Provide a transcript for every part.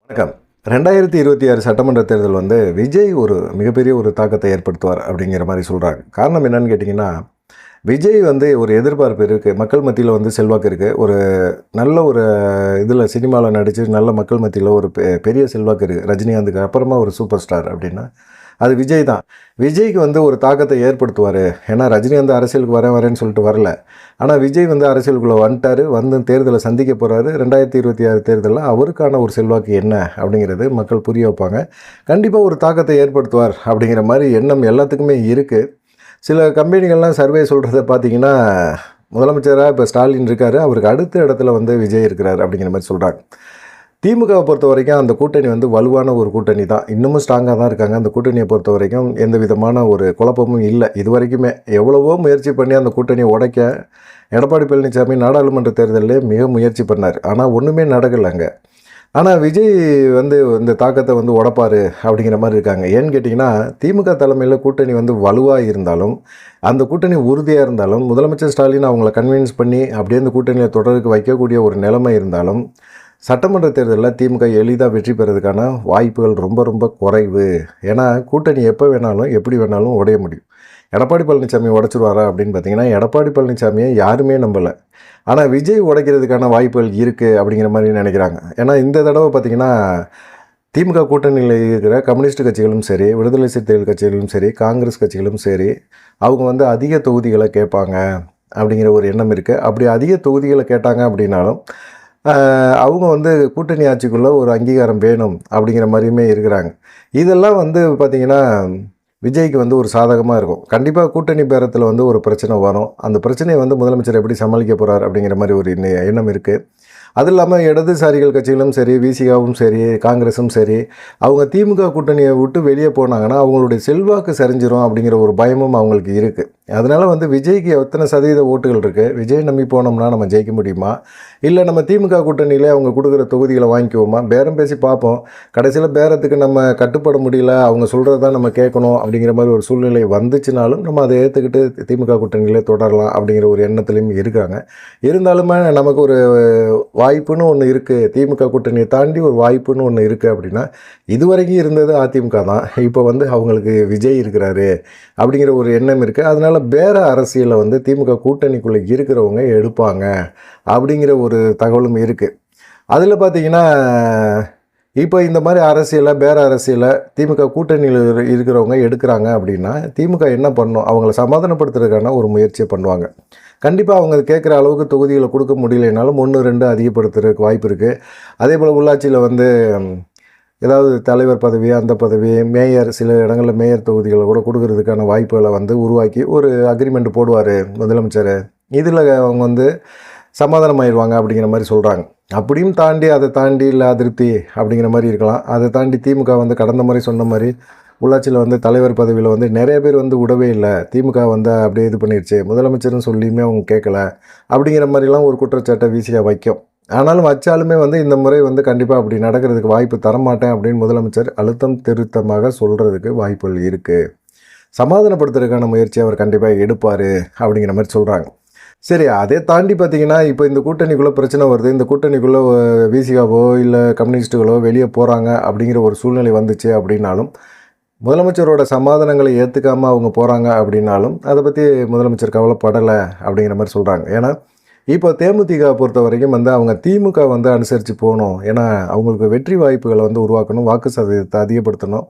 வணக்கம். 2026 சட்டமன்ற தேர்தல் விஜய் ஒரு மிகப்பெரிய ஒரு தாக்கத்தை ஏற்படுத்துவார் அப்படிங்கிற மாரி சொல்றாங்க. காரணம் என்னன்னு கேட்டிங்கன்னா, விஜய் ஒரு எதிர்பார்ப்பு இருக்கு. மக்கள் மத்தியில செல்வாக்கு இருக்கு. ஒரு நல்ல ஒரு இதில சினிமால நடிச்சு நல்ல மக்கள் மத்தியில ஒரு பெரிய செல்வாக்கு இருக்கு. ரஜினிகாந்துக்கு அப்புறமா ஒரு சூப்பர் ஸ்டார் அப்படின்னா, அது விஜய் தான். விஜய்க்கு ஒரு தாக்கத்தை ஏற்படுத்துவாரு. ஏன்னா ரஜினிகாந்த் அரசியலுக்கு வரேன்னு சொல்லிட்டு வரல. ஆனா விஜய் அரசியலுக்குள்ள வந்துட்டாரு. தேர்தலை சந்திக்க போறாரு. 2026 தேர்தல்ல அவருக்கான ஒரு செல்வாக்கு என்ன அப்படிங்கிறது மக்கள் புரிய வைப்பாங்க. கண்டிப்பா ஒரு தாக்கத்தை ஏற்படுத்துவார் அப்படிங்கிற மாரி எண்ணம் எல்லாத்துக்குமே இருக்கு. சில கம்பெனிகள்லாம் சர்வே சொல்றத பார்த்தீங்கன்னா, முதலமைச்சரா இப்ப ஸ்டாலின் இருக்காரு. அவருக்கு அடுத்த இடத்துல விஜய் இருக்கிறாரு அப்படிங்கிற மாரி சொல்றாங்க. திமுகவை பொறுத்தவரைக்கும் அந்த கூட்டணி வலுவான ஒரு கூட்டணி தான். இன்னமும் ஸ்ட்ராங்கா தான் இருக்காங்க. அந்த கூட்டணியை பொறுத்தவரைக்கும் எந்த விதமான ஒரு குழப்பமும் இல்ல. இதுவரைக்குமே எவ்வளவோ முயற்சி பண்ணி அந்த கூட்டணியை உடைக்க எடப்பாடி பழனிசாமி நாடாளுமன்ற தேர்தலிலே மிக முயற்சி பண்ணார். ஆனா ஒண்ணுமே நடக்கலங்க. ஆனா விஜய் இந்த தாக்கத்தை உடைப்பாரு அப்படிங்கிற மாரி இருக்காங்க. ஏன்னு கேட்டிங்கன்னா, திமுக தலைமையில கூட்டணி வலுவா இருந்தாலும், அந்த கூட்டணி உறுதியா இருந்தாலும், முதலமைச்சர் ஸ்டாலின் அவங்கள கன்வின்ஸ் பண்ணி அப்படியே அந்த கூட்டணியில தொடருக்கு வைக்கக்கூடிய ஒரு நிலைமை இருந்தாலும், சட்டமன்ற தேர்தலில் திமுக எளிதாக வெற்றி பெறதுக்கான வாய்ப்புகள் ரொம்ப ரொம்ப குறைவு. ஏன்னா கூட்டணி எப்போ வேணாலும் எப்படி வேணாலும் உடைய முடியும். எடப்பாடி பழனிசாமி உடைச்சிருவாரா அப்படின்னு பார்த்தீங்கன்னா, எடப்பாடி பழனிசாமியை யாருமே நம்பலை. ஆனால் விஜய் உடைக்கிறதுக்கான வாய்ப்புகள் இருக்குது அப்படிங்கிற மாதிரி நினைக்கிறாங்க. ஏன்னா இந்த தடவை பார்த்தீங்கன்னா, திமுக கூட்டணியில் இருக்கிற கம்யூனிஸ்ட் கட்சிகளும் சரி, விடுதலை சிறுத்தைகள் கட்சிகளும் சரி, காங்கிரஸ் கட்சிகளும் சரி, அவங்க அதிக தொகுதிகளை கேட்பாங்க அப்படிங்கிற ஒரு எண்ணம் இருக்குது. அப்படி அதிக தொகுதிகளை கேட்டாங்க அப்படின்னாலும் அவங்க கூட்டணி ஆட்சிக்குள்ளே ஒரு அங்கீகாரம் வேணும் அப்படிங்கிற மாதிரியுமே இருக்கிறாங்க. இதெல்லாம் பார்த்திங்கன்னா, விஜய்க்கு ஒரு சாதகமாக இருக்கும். கண்டிப்பாக கூட்டணி பேரத்தில் ஒரு பிரச்சனை வரும். அந்த பிரச்சனையை முதலமைச்சர் எப்படி சமாளிக்க போகிறார் அப்படிங்கிற மாதிரி ஒரு எண்ணம் இருக்குது. அது இல்லாமல் இடதுசாரிகள் கட்சிகளும் சரி, விசிகாவும் சரி, காங்கிரஸும் சரி, அவங்க திமுக கூட்டணியை விட்டு வெளியே போனாங்கன்னா அவங்களுடைய செல்வாக்கு சரிஞ்சிரும் அப்படிங்கிற ஒரு பயமும் அவங்களுக்கு இருக்குது. அதனால் விஜய்க்கு எத்தனை சதவீத ஓட்டுகள் இருக்குது, விஜய் நம்பி போனோம்னா நம்ம ஜெயிக்க முடியுமா, இல்லை நம்ம திமுக கூட்டணியிலே அவங்க கொடுக்குற தொகுதிகளை வாங்கிக்குவோமா, பேரம் பேசி பார்ப்போம். கடைசியில் பேரத்துக்கு நம்ம கட்டுப்பட முடியல, அவங்க சொல்கிறது தான் நம்ம கேட்கணும் அப்படிங்கிற மாதிரி ஒரு சூழ்நிலை வந்துச்சுனாலும் நம்ம அதை ஏற்றுக்கிட்டு திமுக கூட்டணியிலே தொடரலாம் அப்படிங்கிற ஒரு எண்ணத்துலையும் இருக்காங்க. இருந்தாலுமே நமக்கு ஒரு வாய்ப்புன்னு ஒன்று இருக்குது, திமுக கூட்டணியை தாண்டி ஒரு வாய்ப்புன்னு ஒன்று இருக்குது அப்படின்னா, இதுவரைக்கும் இருந்தது அதிமுக தான். இப்போ அவங்களுக்கு விஜய் இருக்கிறாரு அப்படிங்கிற ஒரு எண்ணம் இருக்குது. அதனால் பேர அரசியலை திமுக கூட்டணிக்குள்ளே இருக்கிறவங்க எடுப்பாங்க அப்படிங்கிற ஒரு தகவலும் இருக்குது. அதில் பார்த்தீங்கன்னா, இப்போ இந்த மாதிரி அரசியலை பேர அரசியலை திமுக கூட்டணியில் இருக்கிறவங்க எடுக்கிறாங்க அப்படின்னா, திமுக என்ன பண்ணணும், அவங்கள சமாதானப்படுத்துறதுக்கான ஒரு முயற்சியை பண்ணுவாங்க. கண்டிப்பாக அவங்க கேட்குற அளவுக்கு தொகுதிகளை கொடுக்க முடியலைனாலும் 1, 2 அதிகப்படுத்துறதுக்கு வாய்ப்பு இருக்குது. அதே போல் உள்ளாட்சியில் ஏதாவது தலைவர் பதவி, அந்த பதவி, மேயர், சில இடங்களில் மேயர் தொகுதிகளை கூட கொடுக்கறதுக்கான வாய்ப்புகளை உருவாக்கி ஒரு அக்ரிமெண்ட் போடுவார் முதலமைச்சர். இதில் அவங்க சமாதானமாயிருவாங்க அப்படிங்கிற மாதிரி சொல்கிறாங்க. அப்படியும் தாண்டி அதை தாண்டி இல்லை அதிருப்தி அப்படிங்கிற மாதிரி இருக்கலாம். அதை தாண்டி திமுக கடந்த முறை சொன்ன மாதிரி உள்ளாட்சியில் தலைவர் பதவியில் நிறைய பேர் விடவே இல்லை, திமுக அப்படியே இது பண்ணிடுச்சு, முதலமைச்சர்னு சொல்லியுமே அவங்க கேட்கல அப்படிங்கிற மாதிரிலாம் ஒரு குற்றச்சாட்டை வீசியாக வைக்கும். ஆனாலும் வச்சாலுமே இந்த முறை கண்டிப்பாக அப்படி நடக்கிறதுக்கு வாய்ப்பு தரமாட்டேன் அப்படின்னு முதலமைச்சர் அழுத்தம் திருத்தமாக சொல்கிறதுக்கு வாய்ப்புகள் இருக்குது. சமாதானப்படுத்துறதுக்கான முயற்சி அவர் கண்டிப்பாக எடுப்பார் அப்படிங்கிற மாதிரி சொல்கிறாங்க. சரி, அதை தாண்டி பார்த்தீங்கன்னா, இப்போ இந்த கூட்டணிக்குள்ளே பிரச்சனை வருது, இந்த கூட்டணிக்குள்ளே விசிகாவோ இல்லை கம்யூனிஸ்ட்டுகளோ வெளியே போகிறாங்க அப்படிங்கிற ஒரு சூழ்நிலை வந்துச்சு அப்படின்னாலும், முதலமைச்சரோட சமாதானங்களை ஏற்றுக்காமல் அவங்க போகிறாங்க அப்படின்னாலும் அதை பற்றி முதலமைச்சர் கவலைப்படலை அப்படிங்கிற மாதிரி சொல்கிறாங்க. ஏன்னா இப்போ தேமுதிக பொறுத்த வரைக்கும் அவங்க திமுக அனுசரித்து போகணும். ஏன்னா அவங்களுக்கு வெற்றி வாய்ப்புகளை உருவாக்கணும், வாக்கு சதவீதத்தை அதிகப்படுத்தணும்.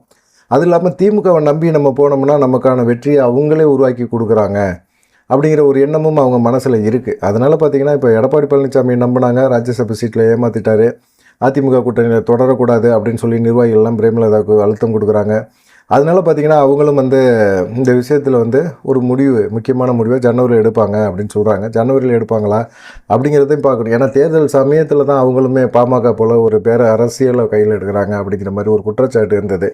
அது இல்லாமல் திமுகவை நம்பி நம்ம போனோம்னா நமக்கான வெற்றியை அவங்களே உருவாக்கி கொடுக்குறாங்க அப்படிங்கிற ஒரு எண்ணமும் அவங்க மனசில் இருக்குது. அதனால் பார்த்திங்கன்னா, இப்போ எடப்பாடி பழனிசாமி நம்பினாங்க, ராஜ்யசபா சீட்டில் ஏமாற்றிட்டார், அதிமுக கூட்டணியில் தொடரக்கூடாது அப்படின்னு சொல்லி நிர்வாகிகள்லாம் பிரேமலதாவுக்கு அழுத்தம் கொடுக்குறாங்க. அதனால் பார்த்திங்கன்னா, அவங்களும் இந்த விஷயத்தில் ஒரு முடிவு, முக்கியமான முடிவை ஜனவரியில் எடுப்பாங்க அப்படின்னு சொல்கிறாங்க. ஜனவரியில் எடுப்பாங்களா அப்படிங்கிறதையும் பார்க்கணும். ஏன்னா தேர்தல் சமயத்தில் தான் அவங்களுமே பாமக போல் ஒரு பேர அரசியலை கையில் எடுக்கிறாங்க அப்படிங்கிற மாதிரி ஒரு குற்றச்சாட்டு இருந்தது.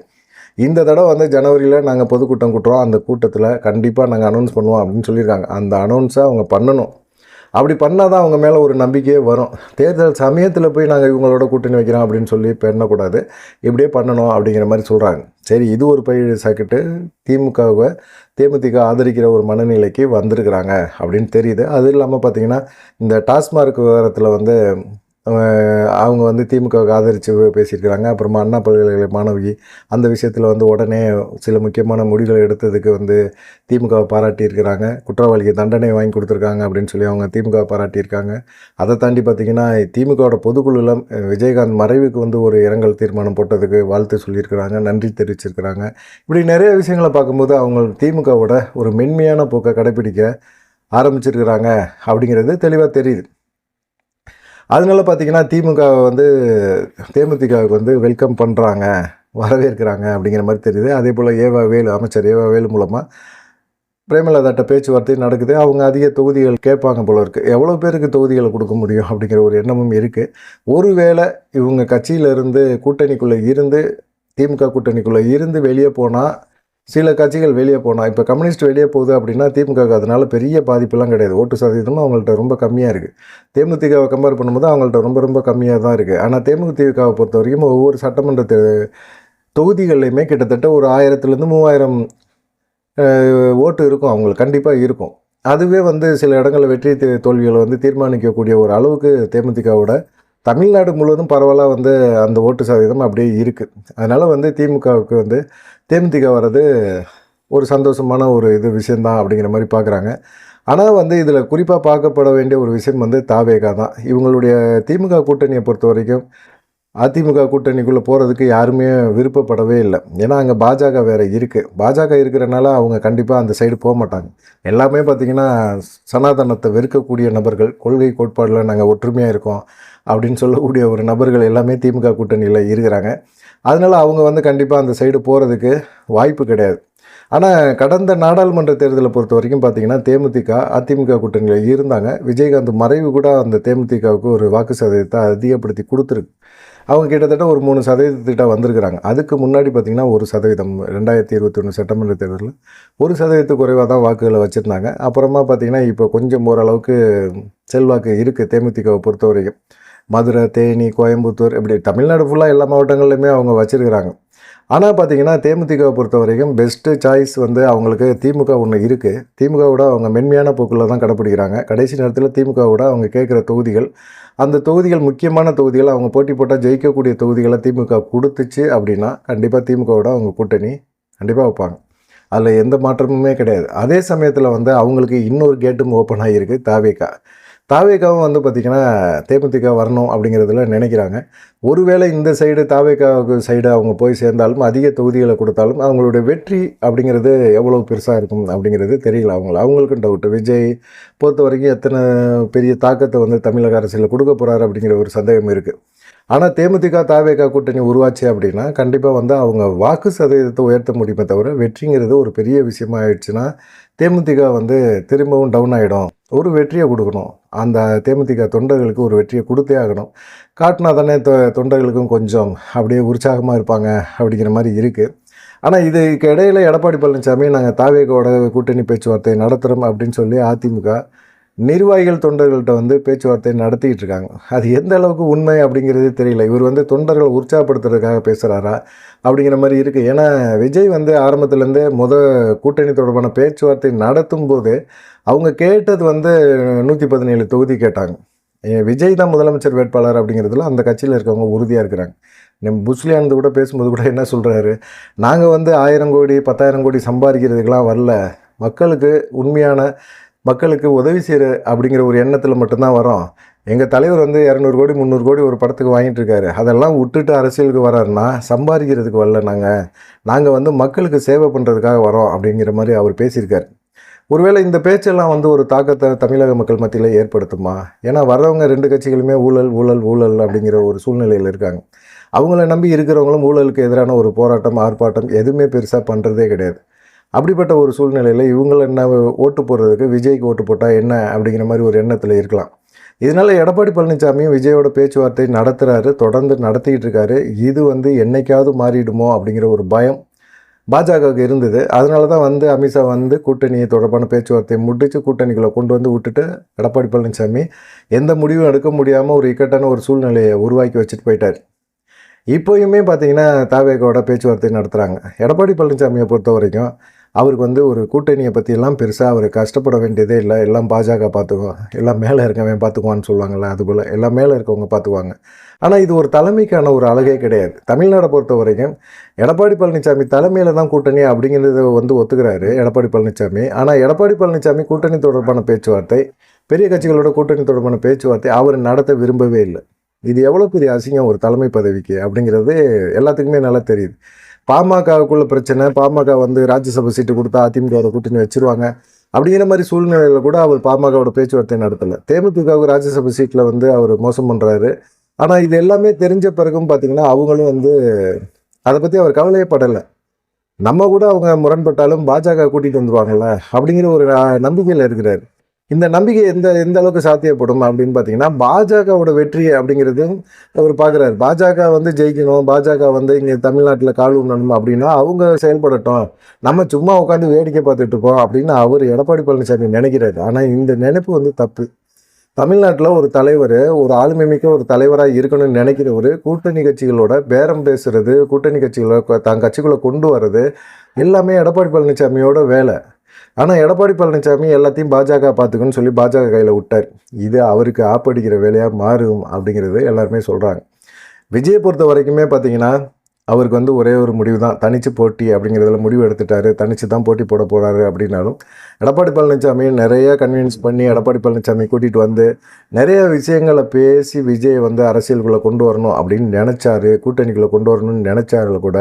இந்த தடவை ஜனவரியில் நாங்கள் பொதுக்கூட்டம் கூட்டுறோம், அந்த கூட்டத்தில் கண்டிப்பாக நாங்கள் அனௌன்ஸ் பண்ணுவோம் அப்படின்னு சொல்லியிருக்காங்க. அந்த அனௌன்ஸை அவங்க பண்ணணும். அப்படி பண்ணால் தான் அவங்க மேலே ஒரு நம்பிக்கையே வரும். தேர்தல் சமயத்தில் போய் நாங்கள் இவங்களோட கூட்டணி வைக்கிறோம் அப்படின்னு சொல்லி பண்ணக்கூடாது, இப்படியே பண்ணணும் அப்படிங்கிற மாதிரி சொல்கிறாங்க. சரி, இது ஒரு பை சாக்கிட்டு திமுகவை தேமுதிக ஆதரிக்கிற ஒரு மனநிலைக்கு வந்திருக்கிறாங்க அப்படின்னு தெரியுது. அது இல்லாமல் பார்த்திங்கன்னா, இந்த டாஸ்மார்க் விவகாரத்தில் அவங்க வந்து திமுகவுக்கு ஆதரித்து பேசியிருக்கிறாங்க. அப்புறமா அண்ணா பல்கலைக்கழக மாணவி அந்த விஷயத்தில் வந்து உடனே சில முக்கியமான முடிவுகளை எடுத்ததுக்கு வந்து திமுகவை பாராட்டியிருக்கிறாங்க. குற்றவாளிக்கு தண்டனை வாங்கி கொடுத்துருக்காங்க அப்படின்னு சொல்லி அவங்க திமுகவை பாராட்டியிருக்காங்க. அதை தாண்டி பார்த்திங்கன்னா திமுகவோட பொதுக்குழுவில் விஜயகாந்த் மறைவுக்கு வந்து ஒரு இரங்கல் தீர்மானம் போட்டதுக்கு வாழ்த்து சொல்லியிருக்கிறாங்க, நன்றி தெரிவிச்சிருக்கிறாங்க. இப்படி நிறைய விஷயங்களை பார்க்கும்போது அவங்க திமுகவோட ஒரு மென்மையான போக்கை கடைப்பிடிக்க ஆரம்பிச்சிருக்கிறாங்க அப்படிங்கிறது தெளிவாக தெரியுது. அதனால பார்த்திங்கன்னா திமுக வந்து தேமுதிகவுக்கு வந்து வெல்கம் பண்ணுறாங்க, வரவேற்கிறாங்க அப்படிங்கிற மாதிரி தெரியுது. அதே போல் அமைச்சர் ஏவா வேலு மூலமாக பிரேமலதாட்ட பேச்சுவார்த்தை நடக்குது. அவங்க அதிக தொகுதிகள் கேட்பாங்க போல இருக்குது. எவ்வளோ பேருக்கு தொகுதிகளை கொடுக்க முடியும் அப்படிங்கிற ஒரு எண்ணமும் இருக்குது. ஒருவேளை இவங்க கட்சியிலேருந்து கூட்டணிக்குள்ளே இருந்து திமுக கூட்டணிக்குள்ளே இருந்து வெளியே போனால், சில கட்சிகள் வெளியே போனால், இப்போ கம்யூனிஸ்ட் வெளியே போகுது அப்படின்னா திமுகவுக்கு அதனால் பெரிய பாதிப்புலாம் கிடையாது. ஓட்டு சதவீதமும் அவங்கள்ட்ட ரொம்ப கம்மியாக இருக்குது. தேமுதிகவை கம்பேர் பண்ணும்போது அவங்கள்ட்ட ரொம்ப ரொம்ப கம்மியாக தான் இருக்குது. ஆனால் தேமுதிகவை பொறுத்த வரைக்கும் ஒவ்வொரு சட்டமன்ற தொகுதிகள்லையுமே கிட்டத்தட்ட ஒரு 1000லேருந்து 3000 ஓட்டு இருக்கும், அவங்களுக்கு கண்டிப்பாக இருக்கும். அதுவே வந்து சில இடங்களில் வெற்றி தோல்விகளை வந்து தீர்மானிக்கக்கூடிய ஒரு அளவுக்கு தேமுதிகவோட தமிழ்நாடு முழுவதும் பரவலாக வந்து அந்த ஓட்டு சதவீதம் அப்படியே இருக்குது. அதனால் வந்து திமுகவுக்கு வந்து தேமுதிக வர்றது ஒரு சந்தோஷமான ஒரு விஷயந்தான் அப்படிங்கிற மாதிரி பார்க்குறாங்க. ஆனால் வந்து இதில் குறிப்பாக பார்க்கப்பட வேண்டிய ஒரு விஷயம் வந்து தாவேகா தான். இவங்களுடைய திமுக கூட்டணியை பொறுத்த வரைக்கும் அதிமுக கூட்டணிக்குள்ளே போகிறதுக்கு யாருமே விருப்பப்படவே இல்லை. ஏன்னா அங்கே பாஜக வேறு இருக்குது. பாஜக இருக்கிறனால அவங்க கண்டிப்பாக அந்த சைடு போக மாட்டாங்க. எல்லாமே பார்த்திங்கன்னா சனாதனத்தை வெறுக்கக்கூடிய நபர்கள், கொள்கை கோட்பாடில் நாங்கள் ஒற்றுமையாக இருக்கோம் அப்படின்னு சொல்லக்கூடிய ஒரு நபர்கள் எல்லாமே திமுக கூட்டணியில் இருக்கிறாங்க. அதனால் அவங்க வந்து கண்டிப்பாக அந்த சைடு போகிறதுக்கு வாய்ப்பு கிடையாது. ஆனால் கடந்த நாடாளுமன்ற தேர்தலை பொறுத்த வரைக்கும் பார்த்திங்கன்னா தேமுதிக அதிமுக கூட்டணியில் இருந்தாங்க. விஜயகாந்த் மறைவு கூட அந்த தேமுதிகவுக்கு ஒரு வாக்கு சதவீதத்தை அதிகப்படுத்தி கொடுத்துருக்கு. அவங்க கிட்டத்தட்ட ஒரு 3% வந்திருக்கிறாங்க. அதுக்கு முன்னாடி பார்த்திங்கன்னா 1%, 2021 சட்டமன்ற தேர்தலில் 1% குறைவாக தான் வாக்குகளை வச்சுருந்தாங்க. அப்புறமா பார்த்திங்கன்னா இப்போ கொஞ்சம் ஓரளவுக்கு செல்வாக்கு இருக்குது தேமுதிகவை பொறுத்த வரைக்கும். மதுரை, தேனி, கோயம்புத்தூர் இப்படி தமிழ்நாடு ஃபுல்லாக எல்லா மாவட்டங்கள்லையுமே அவங்க வச்சுருக்கிறாங்க. ஆனால் பார்த்திங்கன்னா தேமுதிகவை பொறுத்த வரைக்கும் பெஸ்ட்டு சாய்ஸ் வந்து அவங்களுக்கு திமுக ஒன்று இருக்குது. திமுகவோட அவங்க மென்மையான போக்கில் தான் கடைப்பிடிக்கிறாங்க. கடைசி நேரத்தில் திமுகவோட அவங்க கேட்குற தொகுதிகள், அந்த தொகுதிகள் முக்கியமான தொகுதிகள், அவங்க போட்டி போட்டால் ஜெயிக்கக்கூடிய தொகுதிகளை திமுக கொடுத்துச்சு அப்படின்னா கண்டிப்பாக திமுகவோட அவங்க கூட்டணி கண்டிப்பாக வைப்பாங்க. அதில் எந்த மாற்றமுமே கிடையாது. அதே சமயத்தில் வந்து அவங்களுக்கு இன்னொரு கேட்டும் ஓப்பன் ஆகியிருக்கு, தாவேகாவும் வந்து பார்த்திங்கன்னா தேமுதிக வரணும் அப்படிங்கிறதுல நினைக்கிறாங்க. ஒருவேளை இந்த சைடு தாவேகாவுக்கு சைடு அவங்க போய் சேர்ந்தாலும் அதிக தொகுதிகளை கொடுத்தாலும் அவங்களுடைய வெற்றி அப்படிங்கிறது எவ்வளோ பெருசாக இருக்கும் அப்படிங்கிறது தெரியல. அவங்களுக்கும் டவுட்டு. விஜய் பொறுத்த வரைக்கும் எத்தனை பெரிய தாக்கத்தை வந்து தமிழக அரசியலில் கொடுக்க போகிறாரு அப்படிங்கிற ஒரு சந்தேகம் இருக்குது. ஆனால் தேமுதிக தாவேகா கூட்டணி உருவாச்சு அப்படின்னா கண்டிப்பாக வந்து அவங்க வாக்கு சதவீதத்தை உயர்த்த முடியுமே தவிர வெற்றிங்கிறது ஒரு பெரிய விஷயமா ஆயிடுச்சுன்னா தேமுதிக வந்து திரும்பவும் டவுன் ஆகிடும். ஒரு வெற்றியை கொடுக்கணும், அந்த தேமுதிக தொண்டர்களுக்கு ஒரு வெற்றியை கொடுத்தே ஆகணும். காட்டினா தானே தொண்டர்களுக்கும் கொஞ்சம் அப்படியே உற்சாகமாக இருப்பாங்க அப்படிங்கிற மாதிரி இருக்குது. ஆனால் இதுக்கு இடையில் எடப்பாடி பழனிசாமி நாங்கள் தாவேகாவோட கூட்டணி பேச்சுவார்த்தை நடத்துகிறோம் அப்படின்னு சொல்லி அதிமுக நிர்வாகிகள் தொண்டர்கள்ட்ட வந்து பேச்சுவார்த்தை நடத்திக்கிட்டு இருக்காங்க. அது எந்த அளவுக்கு உண்மை அப்படிங்கிறது தெரியல. இவர் வந்து தொண்டர்களை உற்சாகப்படுத்துறதுக்காக பேசுகிறாரா அப்படிங்கிற மாதிரி இருக்குது. ஏன்னா விஜய் வந்து ஆரம்பத்துலேருந்தே கூட்டணி தொடர்பான பேச்சுவார்த்தை நடத்தும் போது அவங்க கேட்டது வந்து 117 தொகுதி கேட்டாங்க. விஜய் தான் முதலமைச்சர் வேட்பாளர் அப்படிங்கிறதுல அந்த கட்சியில் இருக்கவங்க உறுதியாக இருக்கிறாங்க. புஸ்லியானது கூட பேசும்போது கூட என்ன சொல்கிறாரு, நாங்கள் வந்து 1000 கோடி 10,000 கோடி சம்பாதிக்கிறதுக்கெலாம் வரல, மக்களுக்கு உதவி செய்கிற அப்படிங்கிற ஒரு எண்ணத்தில் மட்டும்தான் வரோம். எங்கள் தலைவர் வந்து 200 கோடி 300 கோடி ஒரு படத்துக்கு வாங்கிட்டு இருக்காரு. அதெல்லாம் விட்டுட்டு அரசியலுக்கு வராருன்னா சம்பாதிக்கிறதுக்கு வரல, நாங்கள் வந்து மக்களுக்கு சேவை பண்ணுறதுக்காக வரோம் அப்படிங்கிற மாதிரி அவர் பேசியிருக்கார். ஒருவேளை இந்த பேச்செல்லாம் வந்து ஒரு தாக்கத்தை தமிழக மக்கள் மத்தியில் ஏற்படுத்துமா? ஏன்னா வர்றவங்க 2 கட்சிகளுமே ஊழல் அப்படிங்கிற ஒரு சூழ்நிலையில் இருக்காங்க. அவங்கள நம்பி இருக்கிறவங்களும் ஊழலுக்கு எதிரான ஒரு போராட்டம், ஆர்ப்பாட்டம் எதுவுமே பெருசாக பண்ணுறதே கிடையாது. அப்படிப்பட்ட ஒரு சூழ்நிலையில் இவங்கள என்ன ஓட்டு போடுறதுக்கு விஜய்க்கு ஓட்டு போட்டால் என்ன அப்படிங்கிற மாதிரி ஒரு எண்ணத்தில் இருக்கலாம். இதனால் எடப்பாடி பழனிசாமியும் விஜயோட பேச்சுவார்த்தை நடத்துகிறாரு, தொடர்ந்து நடத்திக்கிட்டு இருக்காரு. இது வந்து என்றைக்காவது மாறிடுமோ அப்படிங்கிற ஒரு பயம் பாஜகவுக்கு இருந்தது. அதனால தான் வந்து அமித்ஷா வந்து கூட்டணியை தொடர்பான பேச்சுவார்த்தையை முடித்து கூட்டணிக்குள்ளே கொண்டு வந்து விட்டுட்டு எடப்பாடி பழனிசாமி எந்த முடிவும் எடுக்க முடியாமல் ஒரு இக்கட்டான ஒரு சூழ்நிலையை உருவாக்கி வச்சுட்டு போயிட்டார். இப்போயுமே பார்த்திங்கன்னா தாவேகாவோட பேச்சுவார்த்தை நடத்துகிறாங்க. எடப்பாடி பழனிசாமியை பொறுத்த வரைக்கும் அவருக்கு வந்து ஒரு கூட்டணியை பற்றியெல்லாம் பெருசாக அவர் கஷ்டப்பட வேண்டியதே இல்லை. எல்லாம் பாஜக பார்த்துக்குவோம், எல்லாம் மேலே இருக்கவன் பார்த்துக்குவான்னு சொல்லுவாங்கள்ல, அதுபோல் எல்லாம் மேலே இருக்கவங்க பார்த்துக்குவாங்க. ஆனால் இது ஒரு தலைமைக்கான ஒரு அழகே கிடையாது. தமிழ்நாடை பொறுத்த வரைக்கும் எடப்பாடி பழனிசாமி தலைமையில் தான் கூட்டணி அப்படிங்கிறத வந்து ஒத்துக்கிறாரு எடப்பாடி பழனிசாமி. ஆனால் எடப்பாடி பழனிசாமி கூட்டணி தொடர்பான பேச்சுவார்த்தை, பெரிய கட்சிகளோட கூட்டணி தொடர்பான பேச்சுவார்த்தை அவர் நடத்த விரும்பவே இல்லை. இது எவ்வளோ பெரிய அசிங்கம் ஒரு தலைமை பதவிக்கு அப்படிங்கிறது எல்லாத்துக்குமே நல்லா தெரியுது. பாமகவுக்குள்ள பிரச்சனை, பாமக வந்து ராஜ்யசபா சீட்டு கொடுத்தா அதிமுகவோட கூட்டணி வச்சிருவாங்க அப்படிங்கிற மாதிரி சூழ்நிலையில் கூட அவர் பாமகவோட பேச்சுவார்த்தை நடத்தலை. தேமுதிகவுக்கு ராஜ்யசபா சீட்டில் வந்து அவர் மோசம் பண்ணுறாரு. ஆனால் இது எல்லாமே தெரிஞ்ச பிறகும் பார்த்தீங்கன்னா அவங்களும் வந்து அதை பற்றி அவர் கவலையே படலை. நம்ம கூட அவங்க முரண்பட்டாலும் பாஜக கூட்டிகிட்டு வந்துடுவாங்கள்ல அப்படிங்கிற ஒரு நம்பிக்கையில் இருக்கிறார். இந்த நம்பிக்கை எந்த அளவுக்கு சாத்தியப்படும் அப்படின்னு பார்த்தீங்கன்னா, பாஜகவோட வெற்றி அப்படிங்கிறது அவர் பார்க்குறாரு. பாஜக வந்து ஜெயிக்கணும், பாஜக வந்து இங்கே தமிழ்நாட்டில் கால் ஊனணும் அப்படின்னா அவங்க செயல்படட்டும், நம்ம சும்மா உட்காந்து வேடிக்கை பார்த்துட்டு இருக்கோம் அப்படின்னு அவர் எடப்பாடி பழனிசாமி நினைக்கிறாரு. ஆனால் இந்த நினைப்பு வந்து தப்பு. தமிழ்நாட்டில் ஒரு தலைவர், ஒரு ஆளுமை மிக்க ஒரு தலைவராக இருக்கணும்னு நினைக்கிறவர் கூட்டணி கட்சிகளோட பேரம் பேசுறது, கூட்டணி கட்சிகளை தான் கட்சிக்குள்ளே கொண்டு வர்றது எல்லாமே எடப்பாடி பழனிசாமியோட வேலை. ஆனால் எடப்பாடி பழனிசாமி எல்லாத்தையும் பாஜக பார்த்துக்குன்னு சொல்லி பாஜக கையில் விட்டார். இது அவருக்கு ஆப்படிக்கிற வேலையாக மாறும் அப்படிங்கிறது எல்லாருமே சொல்கிறாங்க. விஜயை பொறுத்த வரைக்குமே பார்த்தீங்கன்னா அவருக்கு வந்து ஒரே ஒரு முடிவு தான், தனிச்சு போட்டி அப்படிங்கிறதுல முடிவு எடுத்துட்டாரு. தனிச்சு தான் போட்டி போட போகிறாரு அப்படின்னாலும் எடப்பாடி பழனிசாமி நிறைய கன்வின்ஸ் பண்ணி எடப்பாடி பழனிசாமி கூட்டிகிட்டு வந்து நிறைய விஷயங்களை பேசி விஜயை வந்து அரசியலுக்குள்ளே கொண்டு வரணும் அப்படின்னு நினச்சாரு, கூட்டணிக்குள்ளே கொண்டு வரணும்னு நினச்சாரு. கூட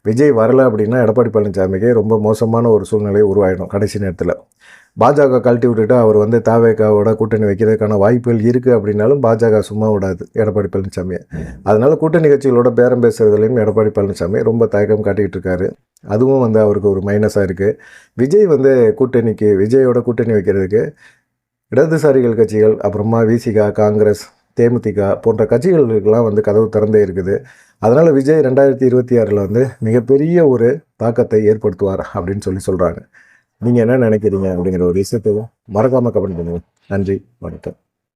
விஜய் வரலை அப்படின்னா எடப்பாடி பழனிசாமிக்கு ரொம்ப மோசமான ஒரு சூழ்நிலை உருவாயிடும். கடைசி நேரத்தில் பாஜக கழட்டி விட்டுட்டு அவர் வந்து தாவேகாவோட கூட்டணி வைக்கிறதுக்கான வாய்ப்புகள் இருக்குது அப்படின்னாலும் பாஜக சும்மா விடாது எடப்பாடி பழனிசாமியை. அதனால கூட்டணி கட்சிகளோட பேரம் பேசுறதுலையும் எடப்பாடி பழனிசாமி ரொம்ப தயக்கம் காட்டிக்கிட்டு இருக்காரு. அதுவும் வந்து அவருக்கு ஒரு மைனஸாக இருக்குது. விஜய் வந்து விஜயோட கூட்டணி வைக்கிறதுக்கு இடதுசாரிகள் கட்சிகள், அப்புறமா விசிகா, காங்கிரஸ், தேமுதிக போன்ற கட்சிகளுக்கெல்லாம் வந்து கதவு திறந்தே இருக்குது. அதனால் விஜய் 2026 வந்து மிகப்பெரிய ஒரு தாக்கத்தை ஏற்படுத்துவார் அப்படின்னு சொல்கிறாங்க. நீங்கள் என்ன நினைக்கிறீங்க அப்படிங்கிற ஒரு விஷயத்தை மறக்காமல் கமெண்ட் பண்ணுங்கள். நன்றி, வணக்கம்.